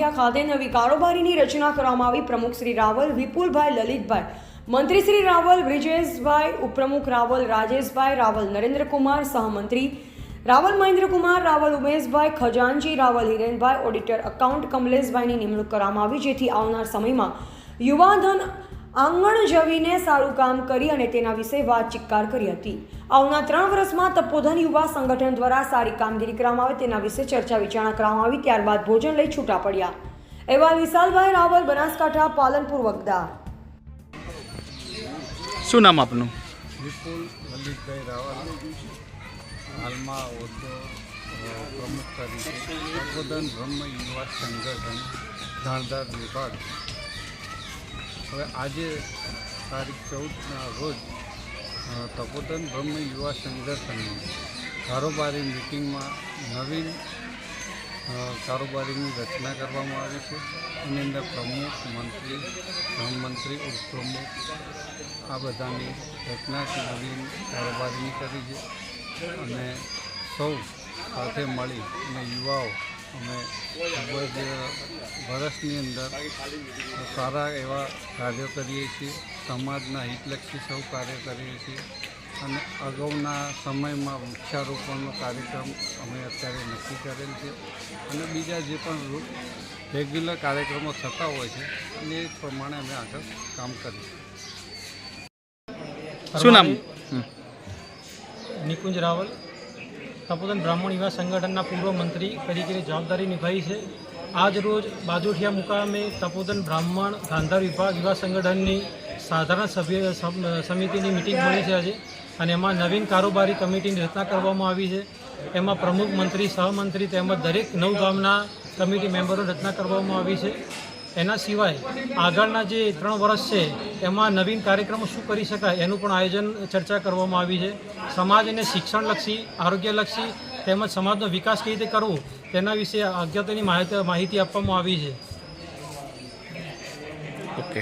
જામઠિયા ખાતે નવી કારોબારીની રચના કરવામાં આવી। પ્રમુખ શ્રી રાવલ વિપુલભાઈ લલિતભાઈ, મંત્રી શ્રી રાવલ બ્રિજેશભાઈ, ઉપપ્રમુખ રાવલ રાજેશભાઈ, રાવલ નરેન્દ્રકુમાર, સહમંત્રી રાવલ મહેન્દ્રકુમાર, રાવલ ઉમેશભાઈ, ખજાનજી રાવલ હિરેનભાઈ, ઓડિટર એકાઉન્ટ કમલેશભાઈની નિમણૂક કરવામાં આવી, જેથી આવનાર સમયમાં યુવાધન આંગણ જવીને સારું કામ કરી અને તેના વિશે વાત ચિક્કાર કરી હતી। આવનાર 3 વર્ષમાં તપોધન યુવા સંગઠન દ્વારા સારી કામગીરી કરવામાં આવે તેના વિશે ચર્ચા વિચારણા કરવામાં આવી। ત્યારબાદ ભોજન લઈ છૂટા પડ્યા। એવા વિશાલભાઈ રાવલ, બનાસકાંઠા, પાલનપુર, વગદા। શું નામ આપનું? વિપુલ લલિતભાઈ રાવલ, હાલમાં હોદ્દો પ્રમુખ તરીકે તપોધન બ્રહ્મ યુવા સંગઠન ધાણધાર વિભાગ। હવે આજે તારીખ 14ના રોજ તપોધન બ્રહ્મ યુવા સંગઠનની કારોબારી મિટિંગમાં નવીન કારોબારીની રચના કરવામાં આવી છે। એની અંદર પ્રમુખ, મંત્રી, સહમંત્રી, ઉપપ્રમુખ આ બધાની રચના નવીન કારોબારીની કરી છે અને સૌ સાથે મળી અને યુવાઓ અમે ખૂબ જ વર્ષની અંદર સારા એવા કાર્યો કરીએ છીએ। સમાજના હિતલક્ષી સૌ કાર્ય કરીએ છીએ અને અગાઉના સમયમાં વૃક્ષારોપણનો કાર્યક્રમ અમે અત્યારે નક્કી કરેલ છે અને બીજા જે પણ રેગ્યુલર કાર્યક્રમો થતા હોય છે અને એ પ્રમાણે અમે આગળ કામ કરીશું। શું નામ? નિકુંજ રાવલ, તપોધન બ્રાહ્મણ યુવા સંગઠનના પૂર્વ મંત્રી તરીકેની જવાબદારી નિભાવી છે। આજ રોજ બાજોઠિયા મુકામે તપોધન બ્રાહ્મણ ધાણધાર વિભાગ યુવા સંગઠનની સાધારણ સમિતિની મિટિંગ મળી છે આજે, અને એમાં નવીન કારોબારી કમિટીની રચના કરવામાં આવી છે। એમાં પ્રમુખ, મંત્રી, સહમંત્રી તેમજ દરેક 9 ગામના કમિટી મેમ્બરોની રચના કરવામાં આવી છે। એના સિવાય આગળના જે 3 વર્ષ છે એમાં નવીન કાર્યક્રમો શું કરી શકાય એનું પણ આયોજન ચર્ચા કરવામાં આવી છે। સમાજને શિક્ષણલક્ષી, આરોગ્યલક્ષી તેમજ સમાજનો વિકાસ કઈ રીતે કરવો તેના વિશે અગત્યની માહિતી આપવામાં આવી છે। ઓકે।